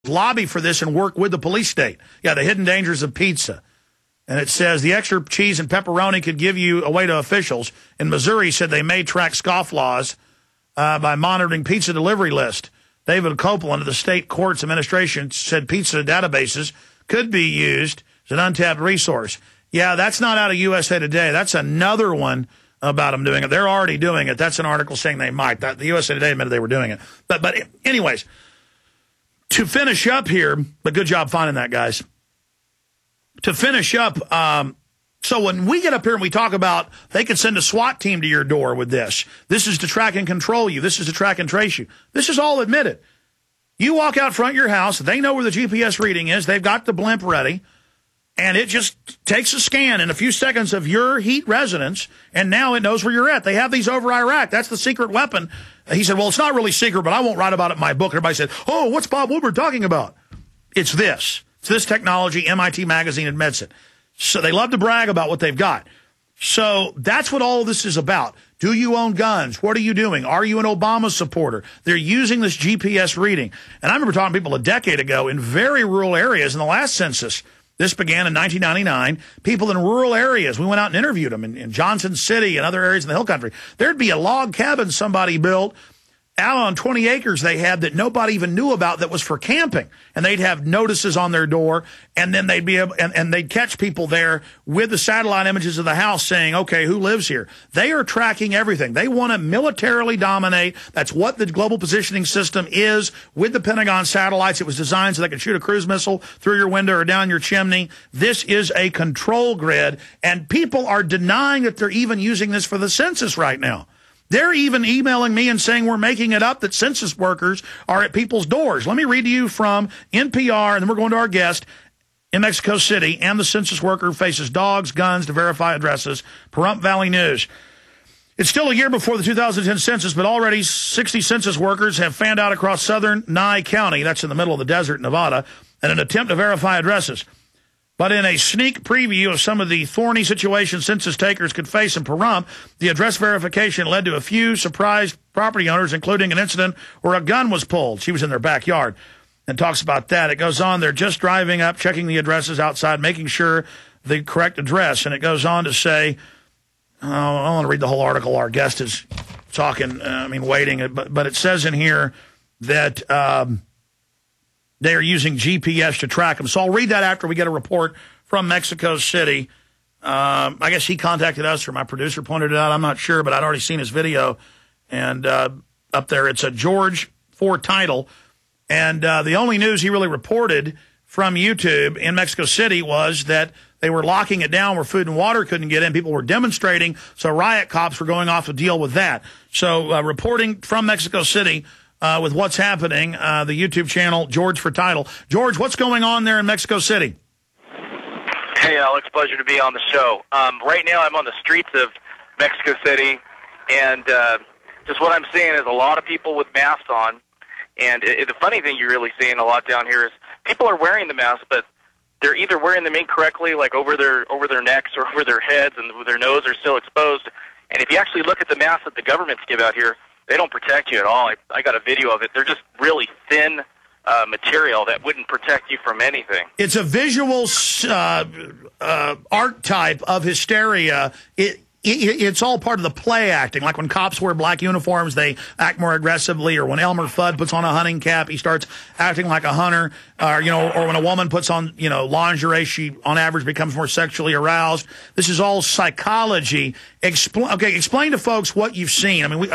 lobby for this and work with the police state. Yeah, the hidden dangers of pizza. And it says the extra cheese and pepperoni could give you away to officials. In Missouri, said they may track scofflaws by monitoring pizza delivery list. David Copeland of the state courts administration said pizza databases could be used as an untapped resource. Yeah, that's not out of USA Today. That's another one about them doing it. They're already doing it. That's an article saying they might. The USA Today admitted they were doing it. But anyways, to finish up here, but good job finding that, guys. To finish up, so when we get up here and we talk about they could send a SWAT team to your door with this. This is to track and control you. This is to track and trace you. This is all admitted. You walk out front of your house. They know where the GPS reading is. They've got the blimp ready. And it just takes a scan in a few seconds of your heat residence, and now it knows where you're at. They have these over Iraq. That's the secret weapon. He said, well, it's not really secret, but I won't write about it in my book. Everybody said, oh, what's Bob Woodward talking about? It's this. It's this technology. MIT Magazine admits it. So they love to brag about what they've got. So that's what all of this is about. Do you own guns? What are you doing? Are you an Obama supporter? They're using this GPS reading. And I remember talking to people a decade ago in very rural areas in the last census. This began in 1999. People in rural areas, we went out and interviewed them in Johnson City and other areas in the hill country. There'd be a log cabin somebody built out on 20 acres they had that nobody even knew about that was for camping. And they'd have notices on their door, and then they'd be able, and they'd catch people there with the satellite images of the house saying, okay, who lives here? They are tracking everything. They want to militarily dominate. That's what the global positioning system is with the Pentagon satellites. It was designed so they could shoot a cruise missile through your window or down your chimney. This is a control grid, and people are denying that they're even using this for the census right now. They're even emailing me and saying we're making it up that census workers are at people's doors. Let me read to you from NPR, and then we're going to our guest in Mexico City, and the census worker faces dogs, guns to verify addresses. Pahrump Valley News. It's still a year before the 2010 census, but already 60 census workers have fanned out across southern Nye County, that's in the middle of the desert in Nevada, in an attempt to verify addresses. But in a sneak preview of some of the thorny situations census takers could face in Pahrump, the address verification led to a few surprised property owners, including an incident where a gun was pulled. She was in their backyard, and talks about that. It goes on, they're just driving up, checking the addresses outside, making sure the correct address. And it goes on to say, I don't want to read the whole article. Our guest is talking, waiting. But it says in here that they are using GPS to track them. So I'll read that after we get a report from Mexico City. I guess he contacted us, or my producer pointed it out. I'm not sure, but I'd already seen his video. And up there, it's a George for title. And the only news he really reported from YouTube in Mexico City was that they were locking it down where food and water couldn't get in. People were demonstrating, so riot cops were going off to deal with that. So reporting from Mexico City, with what's happening, the YouTube channel, George for Title. George, what's going on there in Mexico City? Hey, Alex, pleasure to be on the show. Right now I'm on the streets of Mexico City, and just what I'm seeing is a lot of people with masks on. And the funny thing you're really seeing a lot down here is people are wearing the masks, but they're either wearing them incorrectly, like over their necks or over their heads, and their nose are still exposed. And if you actually look at the masks that the governments give out here, they don't protect you at all. I got a video of it. They're just really thin material that wouldn't protect you from anything. It's a visual archetype of hysteria. It's all part of the play acting. Like when cops wear black uniforms, they act more aggressively. Or when Elmer Fudd puts on a hunting cap, he starts acting like a hunter. Or when a woman puts on, lingerie, she on average becomes more sexually aroused. This is all psychology. Explain to folks what you've seen. I mean,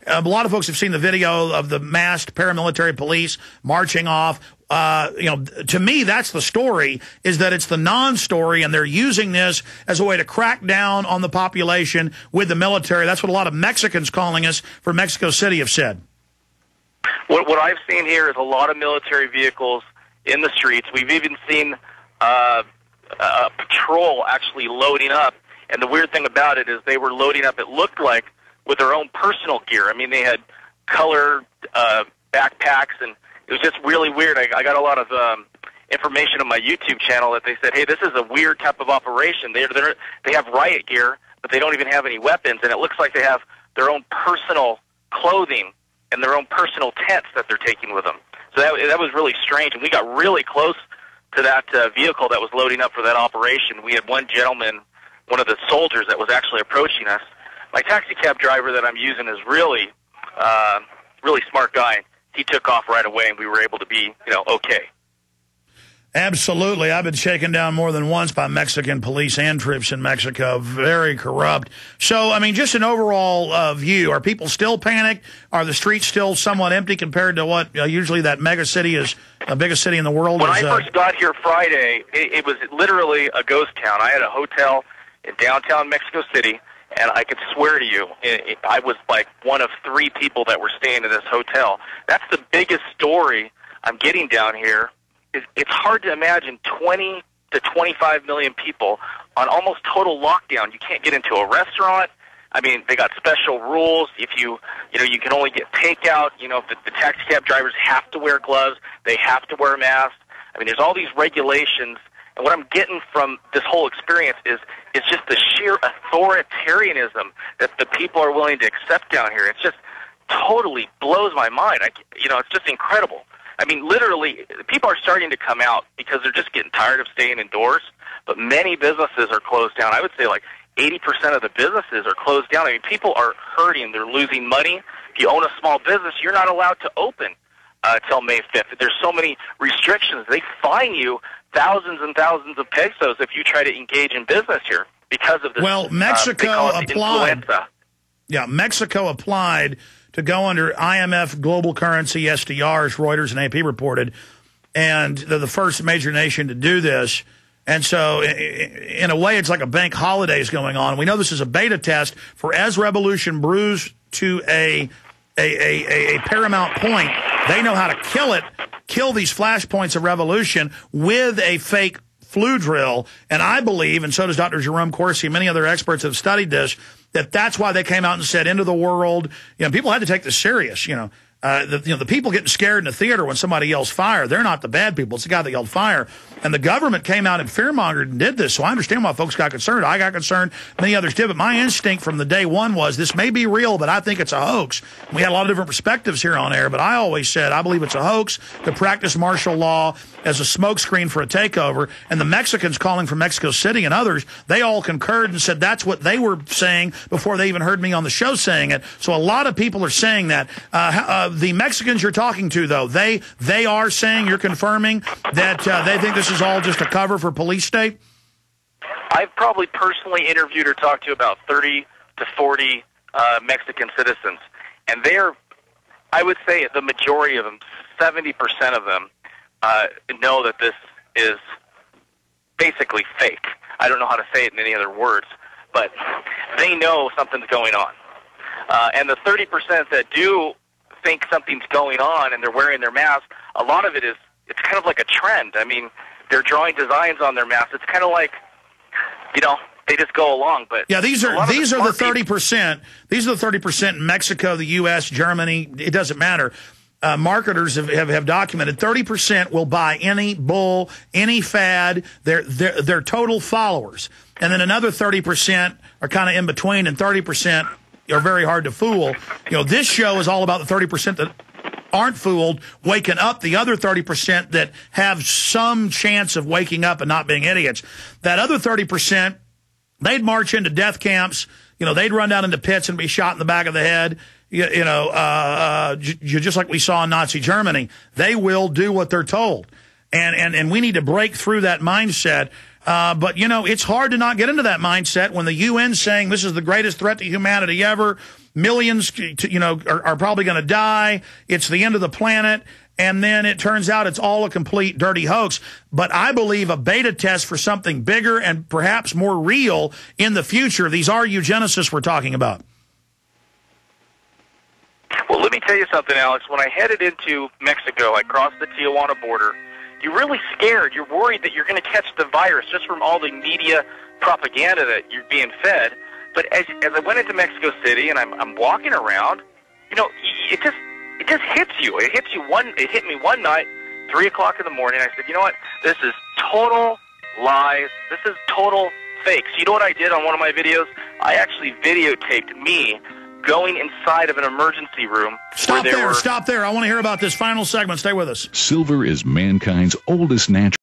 a lot of folks have seen the video of the masked paramilitary police marching off. To me, that's the story, is that it's the non-story, and they're using this as a way to crack down on the population with the military. That's what a lot of Mexicans calling us from Mexico City have said. What I've seen here is a lot of military vehicles in the streets. We've even seen a patrol actually loading up, and the weird thing about it is they were loading up, it looked like, with their own personal gear. I mean, they had colored backpacks, and it was just really weird. I got a lot of information on my YouTube channel that they said, hey, this is a weird type of operation. They have riot gear, but they don't even have any weapons, and it looks like they have their own personal clothing and their own personal tents that they're taking with them. So that was really strange, and we got really close to that vehicle that was loading up for that operation. We had one gentleman, one of the soldiers that was actually approaching us. My taxi cab driver that I'm using is really smart guy. He took off right away, and we were able to be, okay. Absolutely. I've been shaken down more than once by Mexican police and troops in Mexico. Very corrupt. So, I mean, just an overall view. Are people still panicked? Are the streets still somewhat empty compared to what usually that mega city is, the biggest city in the world? When I first got here Friday, it was literally a ghost town. I had a hotel in downtown Mexico City, and I could swear to you, I was like one of 3 people that were staying in this hotel. That's the biggest story I'm getting down here. It's hard to imagine 20 to 25 million people on almost total lockdown. You can't get into a restaurant. I mean, they got special rules. If you can only get takeout. The taxi cab drivers have to wear gloves. They have to wear masks. I mean, there's all these regulations. And what I'm getting from this whole experience is just the sheer authoritarianism that the people are willing to accept down here. It's just totally blows my mind. It's just incredible. I mean, literally, people are starting to come out because they're just getting tired of staying indoors. But many businesses are closed down. I would say like 80% of the businesses are closed down. I mean, people are hurting. They're losing money. If you own a small business, you're not allowed to open till May 5th. There's so many restrictions. They fine you thousands and thousands of pesos if you try to engage in business here because of this. Well, Mexico applied. Influenza. Yeah, Mexico applied to go under IMF global currency SDRs, Reuters and AP reported, and they're the first major nation to do this. And so, in a way, it's like a bank holidays going on. We know this is a beta test for as revolution brews to a paramount point. They know how to kill these flashpoints of revolution with a fake flu drill. And I believe, and so does Dr. Jerome Corsi, many other experts have studied this, that's why they came out and said, end of the world. People had to take this serious, The people getting scared in the theater when somebody yells fire, they're not the bad people. It's the guy that yelled fire. And the government came out and fear-mongered and did this. So I understand why folks got concerned. I got concerned. Many others did. But my instinct from the day one was this may be real, but I think it's a hoax. We had a lot of different perspectives here on air, but I always said I believe it's a hoax to practice martial law as a smokescreen for a takeover. And the Mexicans calling from Mexico City and others, they all concurred and said that's what they were saying before they even heard me on the show saying it. So a lot of people are saying that. The Mexicans you're talking to, though, they are saying, you're confirming that they think this is all just a cover for police state? I've probably personally interviewed or talked to about 30 to 40 Mexican citizens, and I would say the majority of them, 70% of them, know that this is basically fake. I don't know how to say it in any other words, but they know something's going on. And the 30% that do think something's going on and they're wearing their mask, a lot of it's kind of like a trend. I mean, they're drawing designs on their masks. It's kind of like, they just go along. But yeah, these are the 30%. These are the 30% in Mexico, the U.S., Germany. It doesn't matter. Marketers have documented 30% will buy any bull, any fad. They're total followers, and then another 30% are kind of in between, and 30% are very hard to fool. This show is all about the 30% that aren't fooled, waking up, the other 30% that have some chance of waking up and not being idiots. That other 30%, they'd march into death camps. They'd run down into pits and be shot in the back of the head. Just like we saw in Nazi Germany. They will do what they're told. And we need to break through that mindset. But, it's hard to not get into that mindset when the UN's saying this is the greatest threat to humanity ever. Millions, are probably going to die. It's the end of the planet. And then it turns out it's all a complete dirty hoax. But I believe a beta test for something bigger and perhaps more real in the future. These are eugenicists we're talking about. Well, let me tell you something, Alex. When I headed into Mexico, I crossed the Tijuana border. You're really scared. You're worried that you're going to catch the virus just from all the media propaganda that you're being fed. But as I went into Mexico City and I'm walking around, it just hits you. It hit me one night, 3 o'clock in the morning. I said, you know what? This is total lies. This is total fake. So you know what I did on one of my videos? I actually videotaped me going inside of an emergency room. Stop there. I want to hear about this final segment. Stay with us. Silver is mankind's oldest natural